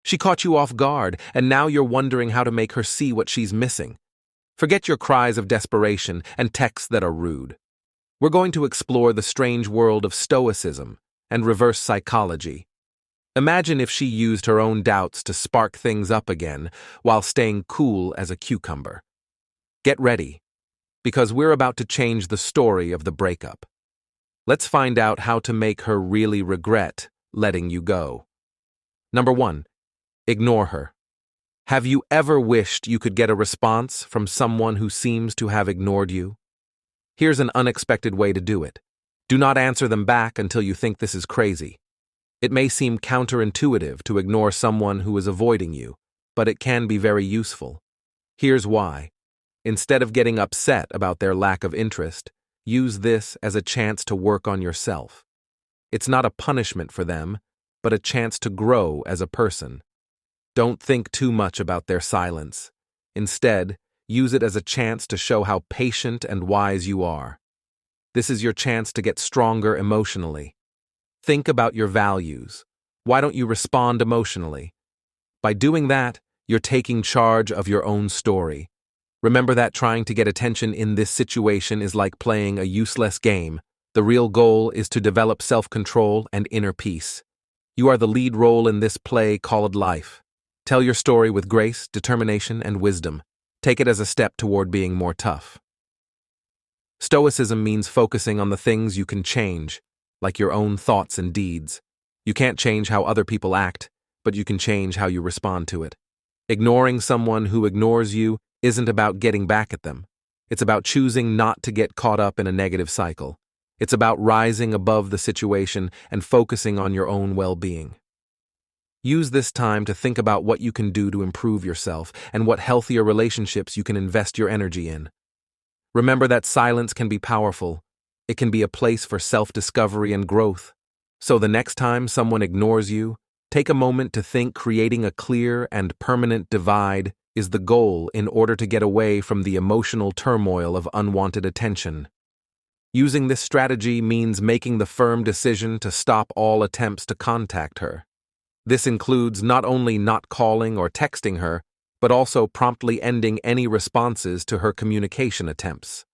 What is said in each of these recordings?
She caught you off guard, and now you're wondering how to make her see what she's missing. Forget your cries of desperation and texts that are rude. We're going to explore the strange world of Stoicism and reverse psychology. Imagine if she used her own doubts to spark things up again while staying cool as a cucumber. Get ready, because we're about to change the story of the breakup. Let's find out how to make her really regret letting you go. Number 1. Ignore her. Have you ever wished you could get a response from someone who seems to have ignored you? Here's an unexpected way to do it. Do not answer them back until you think this is crazy. It may seem counterintuitive to ignore someone who is avoiding you, but it can be very useful. Here's why. Instead of getting upset about their lack of interest, use this as a chance to work on yourself. It's not a punishment for them, but a chance to grow as a person. Don't think too much about their silence. Instead, use it as a chance to show how patient and wise you are. This is your chance to get stronger emotionally. Think about your values. Why don't you respond emotionally? By doing that, you're taking charge of your own story. Remember that trying to get attention in this situation is like playing a useless game. The real goal is to develop self-control and inner peace. You are the lead role in this play called life. Tell your story with grace, determination, and wisdom. Take it as a step toward being more tough. Stoicism means focusing on the things you can change, like your own thoughts and deeds. You can't change how other people act, but you can change how you respond to it. Ignoring someone who ignores you isn't about getting back at them. It's about choosing not to get caught up in a negative cycle. It's about rising above the situation and focusing on your own well-being. Use this time to think about what you can do to improve yourself and what healthier relationships you can invest your energy in. Remember that silence can be powerful. It can be a place for self-discovery and growth. So the next time someone ignores you, take a moment to think creating a clear and permanent divide is the goal in order to get away from the emotional turmoil of unwanted attention. Using this strategy means making the firm decision to stop all attempts to contact her. This includes not only not calling or texting her, but also promptly ending any responses to her communication attempts.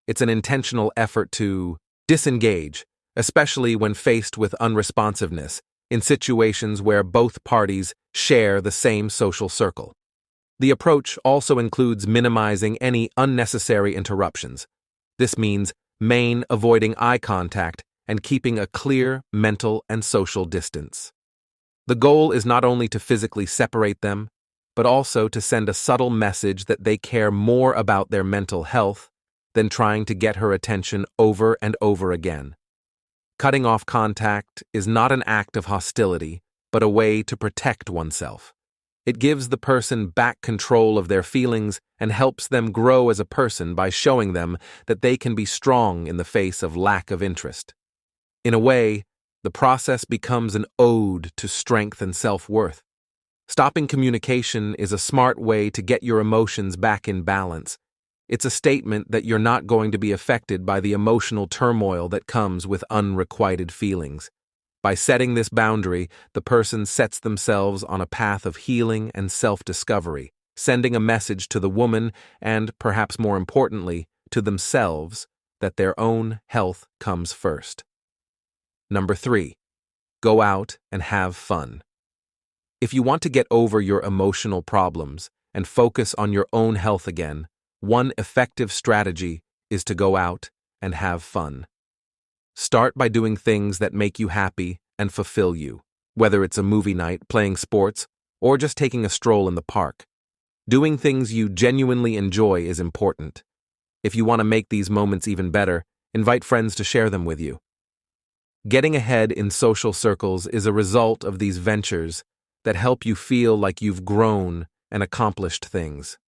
It's an intentional effort to disengage, especially when faced with unresponsiveness, in situations where both parties share the same social circle. The approach also includes minimizing any unnecessary interruptions. This means avoiding eye contact and keeping a clear mental and social distance. The goal is not only to physically separate them, but also to send a subtle message that they care more about their mental health than trying to get her attention over and over again. Cutting off contact is not an act of hostility, but a way to protect oneself. It gives the person back control of their feelings and helps them grow as a person by showing them that they can be strong in the face of lack of interest. In a way, the process becomes an ode to strength and self-worth. Stopping communication is a smart way to get your emotions back in balance. It's a statement that you're not going to be affected by the emotional turmoil that comes with unrequited feelings. By setting this boundary, the person sets themselves on a path of healing and self-discovery, sending a message to the woman and, perhaps more importantly, to themselves that their own health comes first. Number 3. Go out and have fun. If you want to get over your emotional problems and focus on your own health again, one effective strategy is to go out and have fun. Start by doing things that make you happy and fulfill you, whether it's a movie night, playing sports, or just taking a stroll in the park. Doing things you genuinely enjoy is important. If you want to make these moments even better, invite friends to share them with you. Getting ahead in social circles is a result of these ventures that help you feel like you've grown and accomplished things.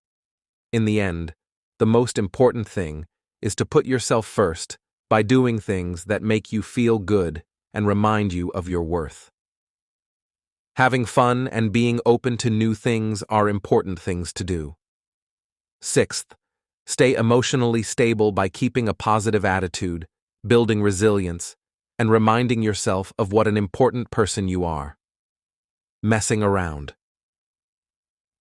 In the end, the most important thing is to put yourself first by doing things that make you feel good and remind you of your worth. Having fun and being open to new things are important things to do. 6th, stay emotionally stable by keeping a positive attitude, building resilience, and reminding yourself of what an important person you are. Messing around.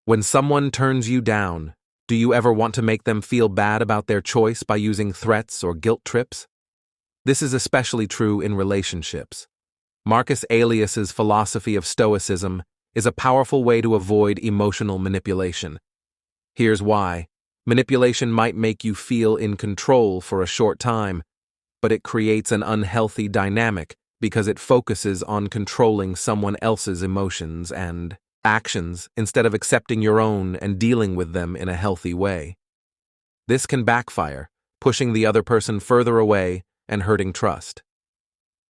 When someone turns you down, do you ever want to make them feel bad about their choice by using threats or guilt trips? This is especially true in relationships. Marcus Aurelius's philosophy of Stoicism is a powerful way to avoid emotional manipulation. Here's why. Manipulation might make you feel in control for a short time, but it creates an unhealthy dynamic because it focuses on controlling someone else's emotions and actions instead of accepting your own and dealing with them in a healthy way. This can backfire, pushing the other person further away and hurting trust.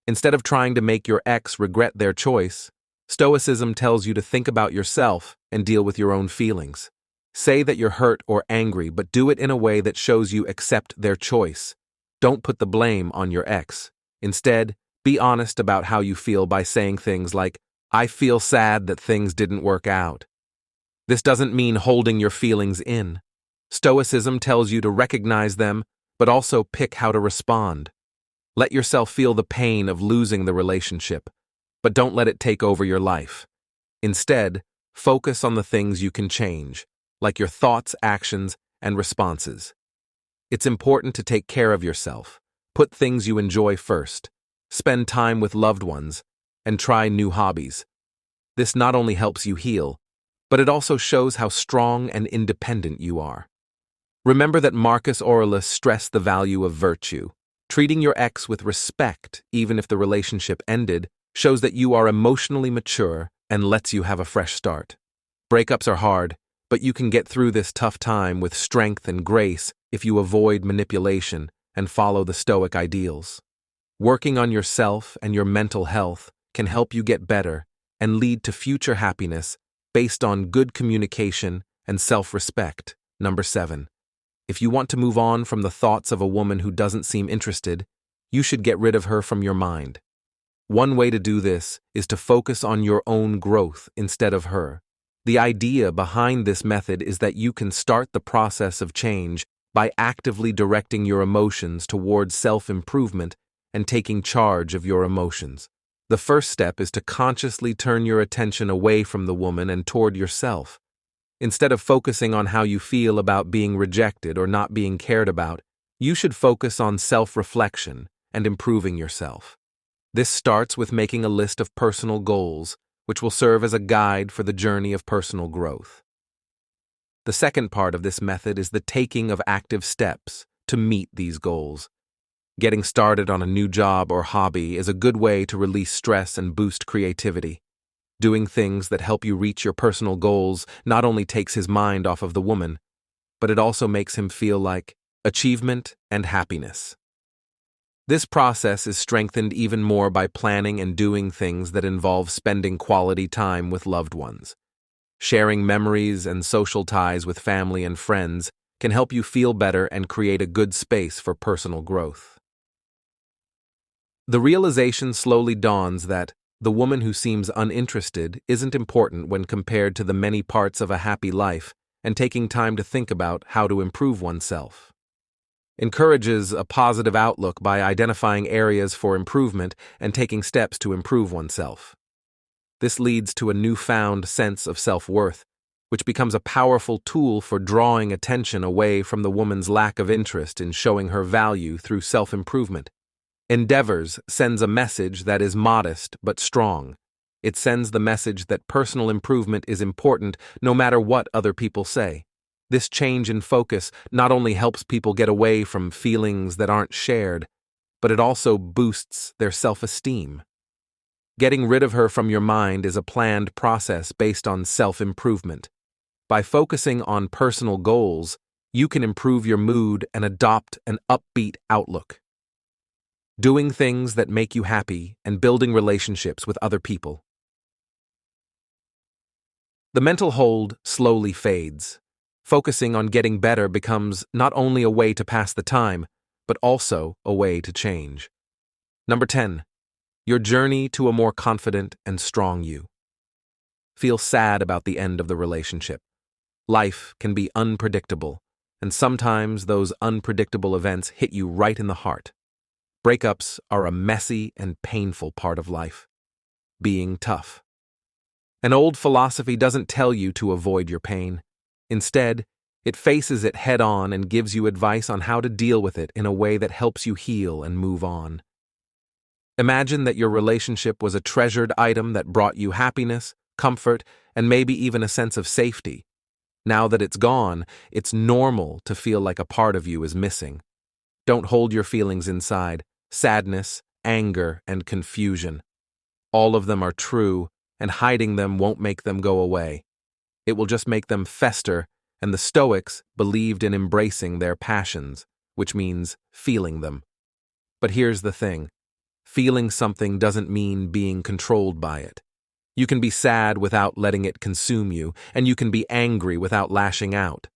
Instead of trying to make your ex regret their choice, Stoicism tells you to think about yourself and deal with your own feelings. Say that you're hurt or angry, but do it in a way that shows you accept their choice. Don't put the blame on your ex. Instead, be honest about how you feel by saying things like, "I feel sad that things didn't work out." This doesn't mean holding your feelings in. Stoicism tells you to recognize them, but also pick how to respond. Let yourself feel the pain of losing the relationship, but don't let it take over your life. Instead, focus on the things you can change, like your thoughts, actions, and responses. It's important to take care of yourself. Put things you enjoy first. Spend time with loved ones, and try new hobbies. This not only helps you heal, but it also shows how strong and independent you are. Remember that Marcus Aurelius stressed the value of virtue. Treating your ex with respect, even if the relationship ended, shows that you are emotionally mature and lets you have a fresh start. Breakups are hard, but you can get through this tough time with strength and grace if you avoid manipulation and follow the Stoic ideals. Working on yourself and your mental health can help you get better and lead to future happiness based on good communication and self-respect. Number 7. If you want to move on from the thoughts of a woman who doesn't seem interested, you should get rid of her from your mind. One way to do this is to focus on your own growth instead of her. The idea behind this method is that you can start the process of change by actively directing your emotions towards self-improvement and taking charge of your emotions. The first step is to consciously turn your attention away from the woman and toward yourself. Instead of focusing on how you feel about being rejected or not being cared about, you should focus on self-reflection and improving yourself. This starts with making a list of personal goals, which will serve as a guide for the journey of personal growth. The second part of this method is the taking of active steps to meet these goals. Getting started on a new job or hobby is a good way to release stress and boost creativity. Doing things that help you reach your personal goals not only takes his mind off of the woman, but it also makes him feel like achievement and happiness. This process is strengthened even more by planning and doing things that involve spending quality time with loved ones. Sharing memories and social ties with family and friends can help you feel better and create a good space for personal growth. The realization slowly dawns that the woman who seems uninterested isn't important when compared to the many parts of a happy life, and taking time to think about how to improve oneself. Encourages a positive outlook by identifying areas for improvement and taking steps to improve oneself. This leads to a newfound sense of self-worth, which becomes a powerful tool for drawing attention away from the woman's lack of interest in showing her value through self-improvement. Endeavors sends a message that is modest but strong. It sends the message that personal improvement is important no matter what other people say. This change in focus not only helps people get away from feelings that aren't shared, but it also boosts their self-esteem. Getting rid of her from your mind is a planned process based on self-improvement. By focusing on personal goals, you can improve your mood and adopt an upbeat outlook. Doing things that make you happy and building relationships with other people. The mental hold slowly fades. Focusing on getting better becomes not only a way to pass the time, but also a way to change. Number 10. Your journey to a more confident and strong you. Feel sad about the end of the relationship. Life can be unpredictable, and sometimes those unpredictable events hit you right in the heart. Breakups are a messy and painful part of life. Being tough. An old philosophy doesn't tell you to avoid your pain. Instead, it faces it head-on and gives you advice on how to deal with it in a way that helps you heal and move on. Imagine that your relationship was a treasured item that brought you happiness, comfort, and maybe even a sense of safety. Now that it's gone, it's normal to feel like a part of you is missing. Don't hold your feelings inside. Sadness, anger, and confusion. All of them are true, and hiding them won't make them go away. It will just make them fester, and the Stoics believed in embracing their passions, which means feeling them. But here's the thing. Feeling something doesn't mean being controlled by it. You can be sad without letting it consume you, and you can be angry without lashing out.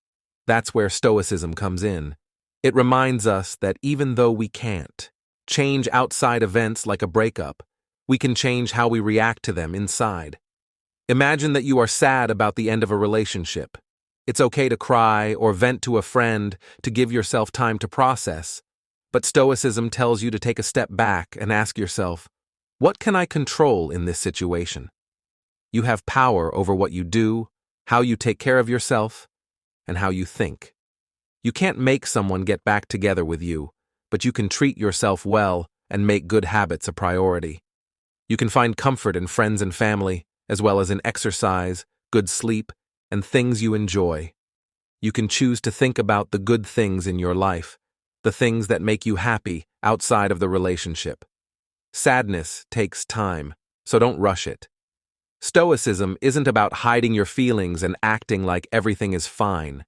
That's where Stoicism comes in. It reminds us that even though we can't change outside events like a breakup, we can change how we react to them inside. Imagine that you are sad about the end of a relationship. It's okay to cry or vent to a friend to give yourself time to process. But Stoicism tells you to take a step back and ask yourself, what can I control in this situation? You have power over what you do, how you take care of yourself, and how you think. You can't make someone get back together with you, but you can treat yourself well and make good habits a priority. You can find comfort in friends and family, as well as in exercise, good sleep, and things you enjoy. You can choose to think about the good things in your life, the things that make you happy outside of the relationship. Sadness takes time, so don't rush it. Stoicism isn't about hiding your feelings and acting like everything is fine.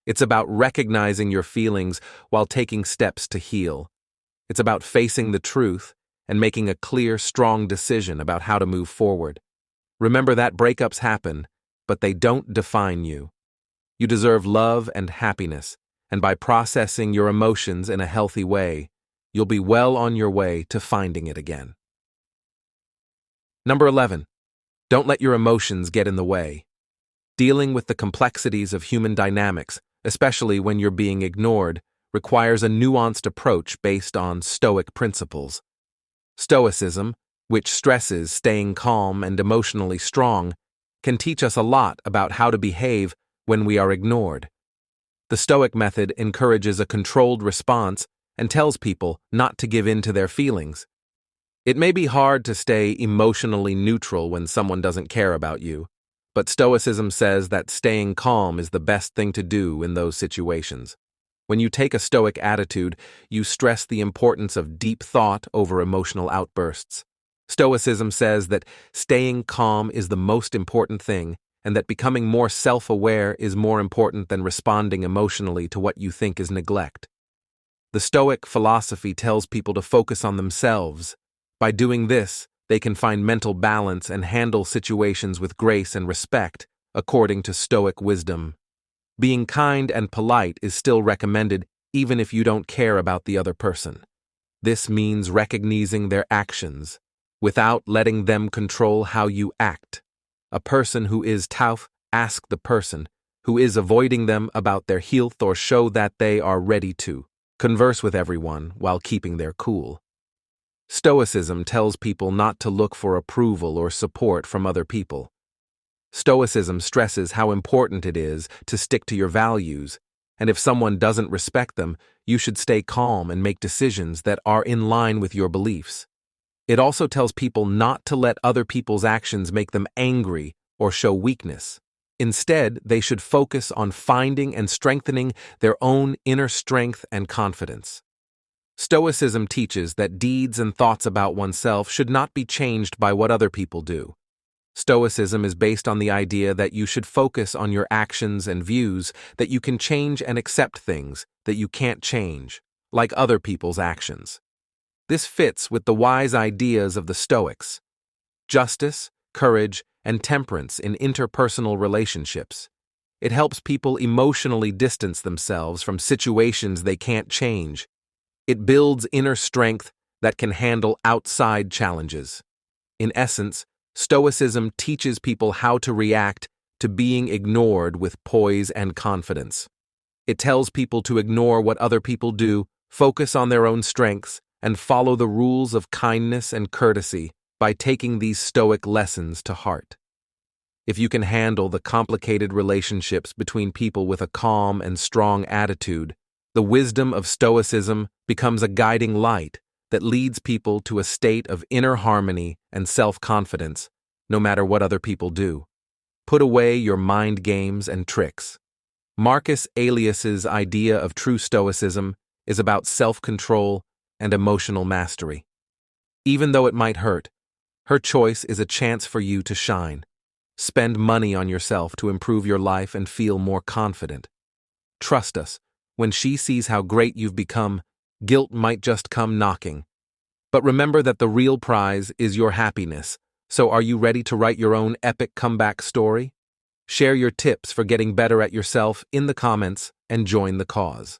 It's about recognizing your feelings while taking steps to heal. It's about facing the truth and making a clear, strong decision about how to move forward. Remember that breakups happen, but they don't define you. You deserve love and happiness, and by processing your emotions in a healthy way, you'll be well on your way to finding it again. Number 11. Don't let your emotions get in the way. Dealing with the complexities of human dynamics, especially when you're being ignored, requires a nuanced approach based on Stoic principles. Stoicism, which stresses staying calm and emotionally strong, can teach us a lot about how to behave when we are ignored. The Stoic method encourages a controlled response and tells people not to give in to their feelings. It may be hard to stay emotionally neutral when someone doesn't care about you, but Stoicism says that staying calm is the best thing to do in those situations. When you take a Stoic attitude, you stress the importance of deep thought over emotional outbursts. Stoicism says that staying calm is the most important thing, and that becoming more self-aware is more important than responding emotionally to what you think is neglect. The Stoic philosophy tells people to focus on themselves. By doing this, they can find mental balance and handle situations with grace and respect, according to Stoic wisdom. Being kind and polite is still recommended even if you don't care about the other person. This means recognizing their actions, without letting them control how you act. A person who is tough asks the person who is avoiding them about their health or show that they are ready to converse with everyone while keeping their cool. Stoicism tells people not to look for approval or support from other people. Stoicism stresses how important it is to stick to your values, and if someone doesn't respect them, you should stay calm and make decisions that are in line with your beliefs. It also tells people not to let other people's actions make them angry or show weakness. Instead, they should focus on finding and strengthening their own inner strength and confidence. Stoicism teaches that deeds and thoughts about oneself should not be changed by what other people do. Stoicism is based on the idea that you should focus on your actions and views, that you can change and accept things that you can't change, like other people's actions. This fits with the wise ideas of the Stoics: justice, courage, and temperance in interpersonal relationships. It helps people emotionally distance themselves from situations they can't change. It builds inner strength that can handle outside challenges. In essence, Stoicism teaches people how to react to being ignored with poise and confidence. It tells people to ignore what other people do, focus on their own strengths, and follow the rules of kindness and courtesy by taking these Stoic lessons to heart. If you can handle the complicated relationships between people with a calm and strong attitude, the wisdom of Stoicism becomes a guiding light that leads people to a state of inner harmony and self-confidence, no matter what other people do. Put away your mind games and tricks. Marcus Aurelius's idea of true Stoicism is about self-control and emotional mastery. Even though it might hurt, her choice is a chance for you to shine. Spend money on yourself to improve your life and feel more confident. Trust us, when she sees how great you've become, guilt might just come knocking. But remember that the real prize is your happiness. So are you ready to write your own epic comeback story? Share your tips for getting better at yourself in the comments and join the cause.